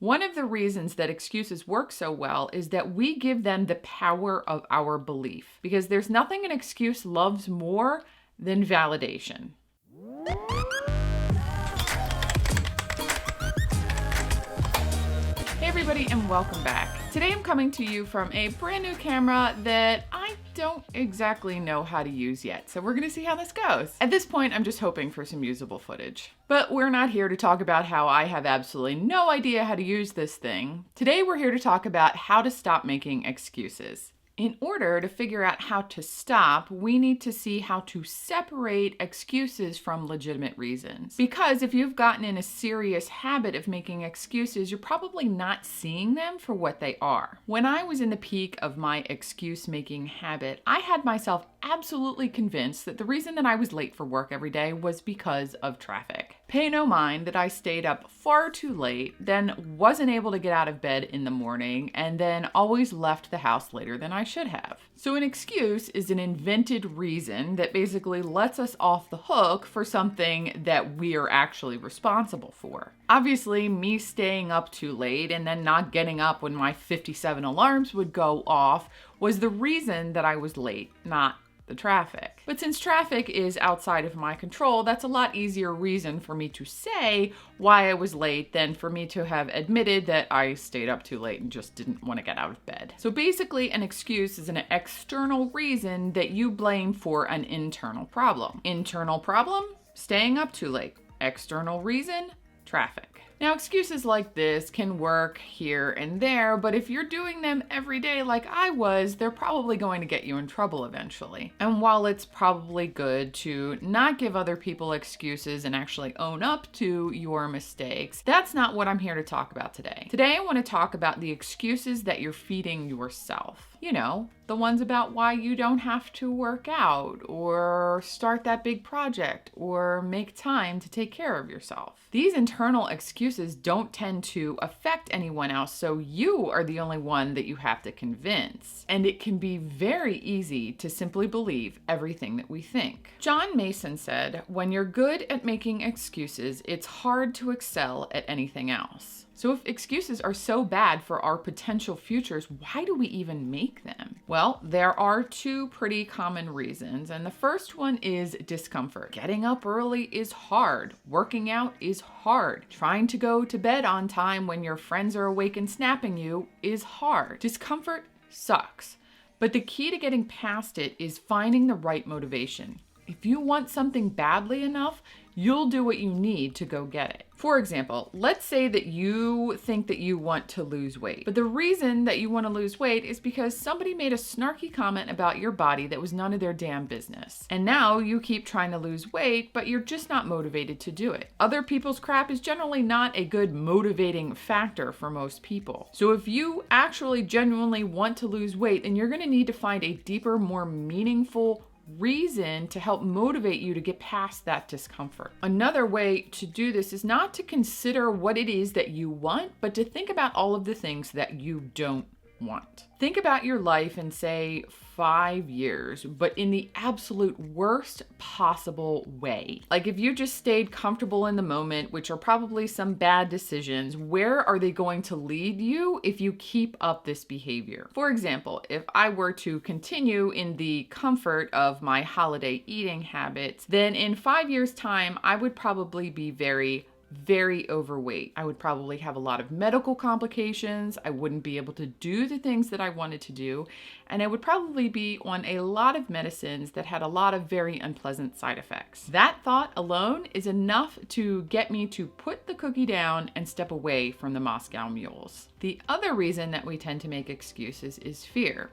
One of the reasons that excuses work so well is that we give them the power of our belief, because there's nothing an excuse loves more than validation. Hey everybody, and welcome back. Today I'm coming to you from a brand new camera that I don't exactly know how to use yet, so we're gonna see how this goes. At this point, I'm just hoping for some usable footage. But we're not here to talk about how I have absolutely no idea how to use this thing. Today we're here to talk about how to stop making excuses. In order to figure out how to stop, we need to see how to separate excuses from legitimate reasons. Because if you've gotten in a serious habit of making excuses, you're probably not seeing them for what they are. When I was in the peak of my excuse-making habit, I had myself absolutely convinced that the reason that I was late for work every day was because of traffic. Pay no mind that I stayed up far too late, then wasn't able to get out of bed in the morning, and then always left the house later than I should have. So an excuse is an invented reason that basically lets us off the hook for something that we're actually responsible for. Obviously, me staying up too late and then not getting up when my 57 alarms would go off was the reason that I was late, not the traffic. But since traffic is outside of my control, that's a lot easier reason for me to say why I was late than for me to have admitted that I stayed up too late and just didn't want to get out of bed. So basically, an excuse is an external reason that you blame for an internal problem. Internal problem? Staying up too late. External reason? Traffic. Now, excuses like this can work here and there, but if you're doing them every day like I was, they're probably going to get you in trouble eventually. And while it's probably good to not give other people excuses and actually own up to your mistakes, that's not what I'm here to talk about today. Today, I want to talk about the excuses that you're feeding yourself. You know, the ones about why you don't have to work out or start that big project or make time to take care of yourself. These internal excuses don't tend to affect anyone else, so you are the only one that you have to convince. And it can be very easy to simply believe everything that we think. John Mason said, "When you're good at making excuses, it's hard to excel at anything else." So if excuses are so bad for our potential futures, why do we even make them? Well, there are two pretty common reasons, and the first one is discomfort. Getting up early is hard. Working out is hard. Trying to go to bed on time when your friends are awake and snapping you is hard. Discomfort sucks. But the key to getting past it is finding the right motivation. If you want something badly enough, you'll do what you need to go get it. For example, let's say that you think that you want to lose weight, but the reason that you want to lose weight is because somebody made a snarky comment about your body that was none of their damn business. And now you keep trying to lose weight, but you're just not motivated to do it. Other people's crap is generally not a good motivating factor for most people. So if you actually genuinely want to lose weight, then you're going to need to find a deeper, more meaningful reason to help motivate you to get past that discomfort. Another way to do this is not to consider what it is that you want, but to think about all of the things that you don't want. Think about your life in, say, 5 years, but in the absolute worst possible way. Like if you just stayed comfortable in the moment, which are probably some bad decisions, where are they going to lead you if you keep up this behavior? For example, if I were to continue in the comfort of my holiday eating habits, then in 5 years' time, I would probably be very overweight. I would probably have a lot of medical complications. I wouldn't be able to do the things that I wanted to do. And I would probably be on a lot of medicines that had a lot of very unpleasant side effects. That thought alone is enough to get me to put the cookie down and step away from the Moscow mules. The other reason that we tend to make excuses is fear.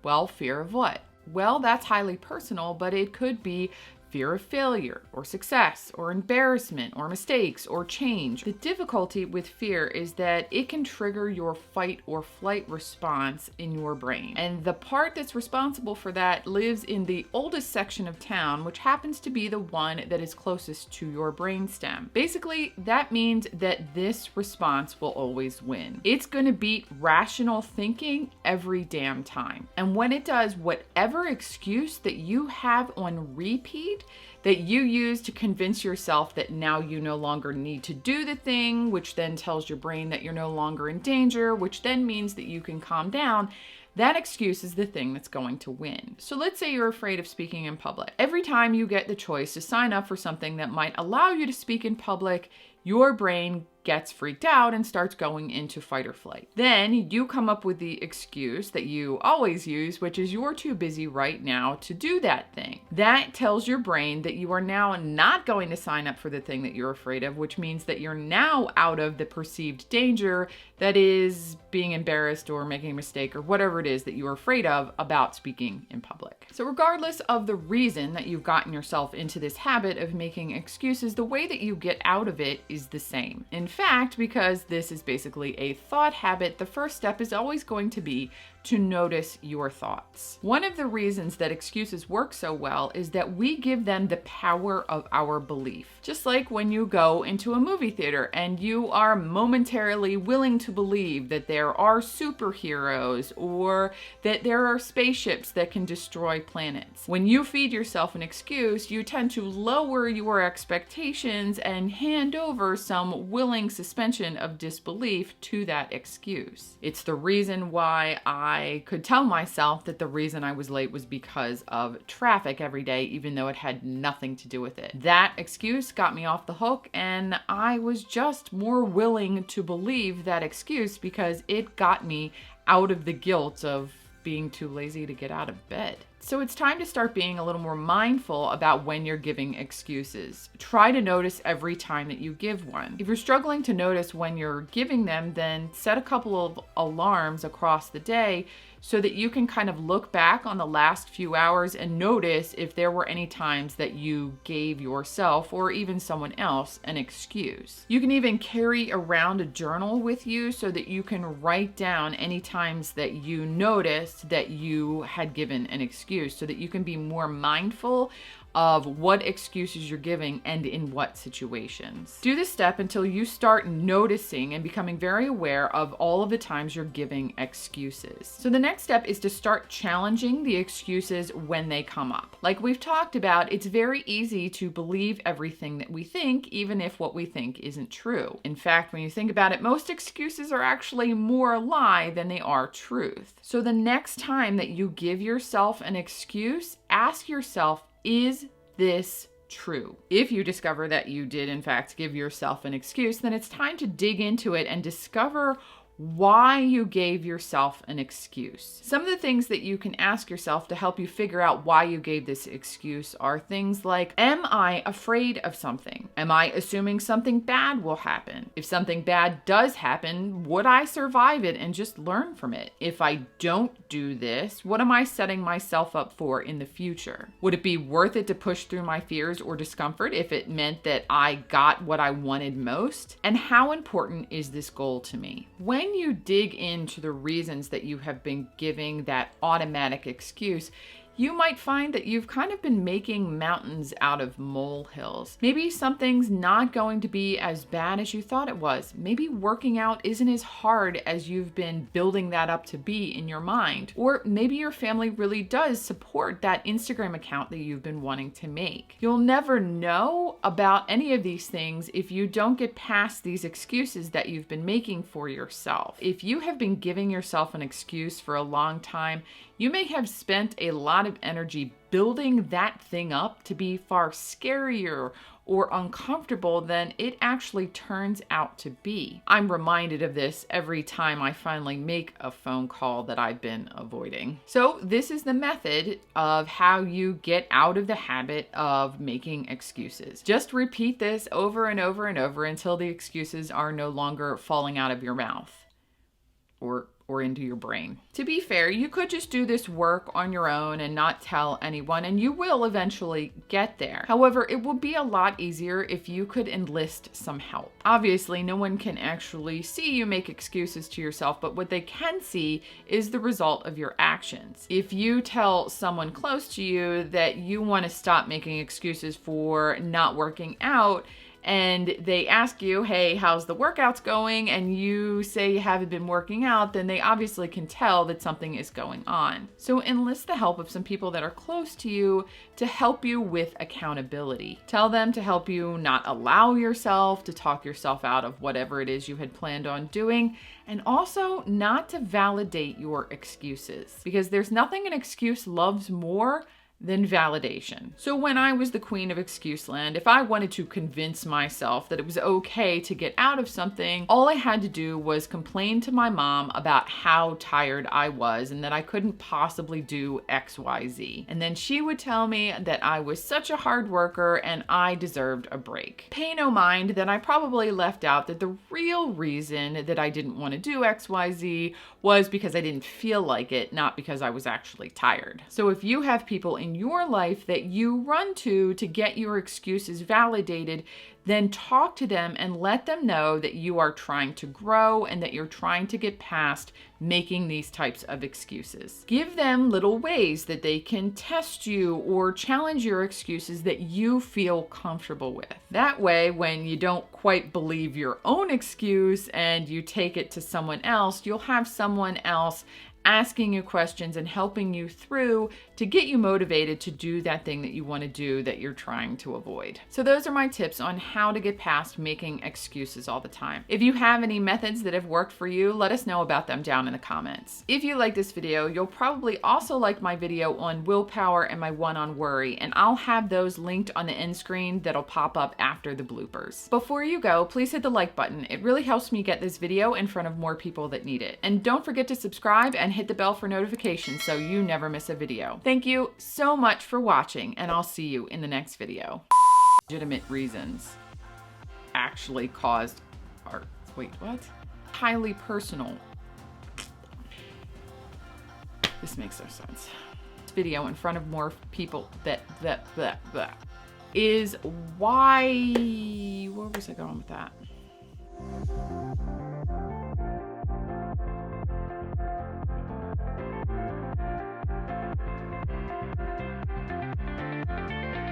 Well, fear of what? Well, that's highly personal, but it could be fear of failure or success or embarrassment or mistakes or change. The difficulty with fear is that it can trigger your fight or flight response in your brain. And the part that's responsible for that lives in the oldest section of town, which happens to be the one that is closest to your brainstem. Basically, that means that this response will always win. It's going to beat rational thinking every damn time. And when it does, whatever excuse that you have on repeat that you use to convince yourself that now you no longer need to do the thing, which then tells your brain that you're no longer in danger, which then means that you can calm down. That excuse is the thing that's going to win. So let's say you're afraid of speaking in public. Every time you get the choice to sign up for something that might allow you to speak in public, your brain gets freaked out and starts going into fight or flight. Then you come up with the excuse that you always use, which is you're too busy right now to do that thing. That tells your brain that you are now not going to sign up for the thing that you're afraid of, which means that you're now out of the perceived danger that is being embarrassed or making a mistake or whatever it is that you're afraid of about speaking in public. So regardless of the reason that you've gotten yourself into this habit of making excuses, the way that you get out of it is the same. In fact, because this is basically a thought habit, the first step is always going to be to notice your thoughts. One of the reasons that excuses work so well is that we give them the power of our belief. Just like when you go into a movie theater and you are momentarily willing to believe that there are superheroes or that there are spaceships that can destroy planets. When you feed yourself an excuse, you tend to lower your expectations and hand over some willing suspension of disbelief to that excuse. It's the reason why I could tell myself that the reason I was late was because of traffic every day, even though it had nothing to do with it. That excuse got me off the hook, and I was just more willing to believe that excuse because it got me out of the guilt of being too lazy to get out of bed. So it's time to start being a little more mindful about when you're giving excuses. Try to notice every time that you give one. If you're struggling to notice when you're giving them, then set a couple of alarms across the day so that you can kind of look back on the last few hours and notice if there were any times that you gave yourself or even someone else an excuse. You can even carry around a journal with you so that you can write down any times that you noticed that you had given an excuse, so that you can be more mindful of what excuses you're giving and in what situations. Do this step until you start noticing and becoming very aware of all of the times you're giving excuses. So the next step is to start challenging the excuses when they come up. Like we've talked about, it's very easy to believe everything that we think, even if what we think isn't true. In fact, when you think about it, most excuses are actually more a lie than they are truth. So the next time that you give yourself an excuse, ask yourself, is this true? If you discover that you did in fact give yourself an excuse, then it's time to dig into it and discover why you gave yourself an excuse. Some of the things that you can ask yourself to help you figure out why you gave this excuse are things like, am I afraid of something? Am I assuming something bad will happen? If something bad does happen, would I survive it and just learn from it? If I don't do this, what am I setting myself up for in the future? Would it be worth it to push through my fears or discomfort if it meant that I got what I wanted most? And how important is this goal to me? When you dig into the reasons that you have been giving that automatic excuse, you might find that you've kind of been making mountains out of molehills. Maybe something's not going to be as bad as you thought it was. Maybe working out isn't as hard as you've been building that up to be in your mind. Or maybe your family really does support that Instagram account that you've been wanting to make. You'll never know about any of these things if you don't get past these excuses that you've been making for yourself. If you have been giving yourself an excuse for a long time, you may have spent a lot of energy building that thing up to be far scarier or uncomfortable than it actually turns out to be. I'm reminded of this every time I finally make a phone call that I've been avoiding. So this is the method of how you get out of the habit of making excuses. Just repeat this over and over and over until the excuses are no longer falling out of your mouth or into your brain. To be fair, you could just do this work on your own and not tell anyone, and you will eventually get there. However, it will be a lot easier if you could enlist some help. Obviously, no one can actually see you make excuses to yourself, but what they can see is the result of your actions. If you tell someone close to you that you want to stop making excuses for not working out, and they ask you, hey, how's the workouts going? And you say you haven't been working out, then they obviously can tell that something is going on. So enlist the help of some people that are close to you to help you with accountability. Tell them to help you not allow yourself to talk yourself out of whatever it is you had planned on doing, and also not to validate your excuses, because there's nothing an excuse loves more than validation. So when I was the queen of excuse land, if I wanted to convince myself that it was okay to get out of something, all I had to do was complain to my mom about how tired I was and that I couldn't possibly do XYZ. And then she would tell me that I was such a hard worker and I deserved a break. Pay no mind that I probably left out that the real reason that I didn't want to do XYZ was because I didn't feel like it, not because I was actually tired. So if you have people in your life that you run to get your excuses validated, then talk to them and let them know that you are trying to grow and that you're trying to get past making these types of excuses. Give them little ways that they can test you or challenge your excuses that you feel comfortable with. That way, when you don't quite believe your own excuse and you take it to someone else, you'll have someone else asking you questions and helping you through to get you motivated to do that thing that you want to do that you're trying to avoid. So those are my tips on how to get past making excuses all the time. If you have any methods that have worked for you, let us know about them down in the comments. If you like this video, you'll probably also like my video on willpower and my one on worry, and I'll have those linked on the end screen that'll pop up after the bloopers. Before you go, please hit the like button. It really helps me get this video in front of more people that need it. And don't forget to subscribe and hit the bell for notifications so you never miss a video. Thank you so much for watching, and I'll see you in the next video. Legitimate reasons actually caused art. Wait, what? Highly personal. This makes no sense. This video in front of more people is why, where was I going with that?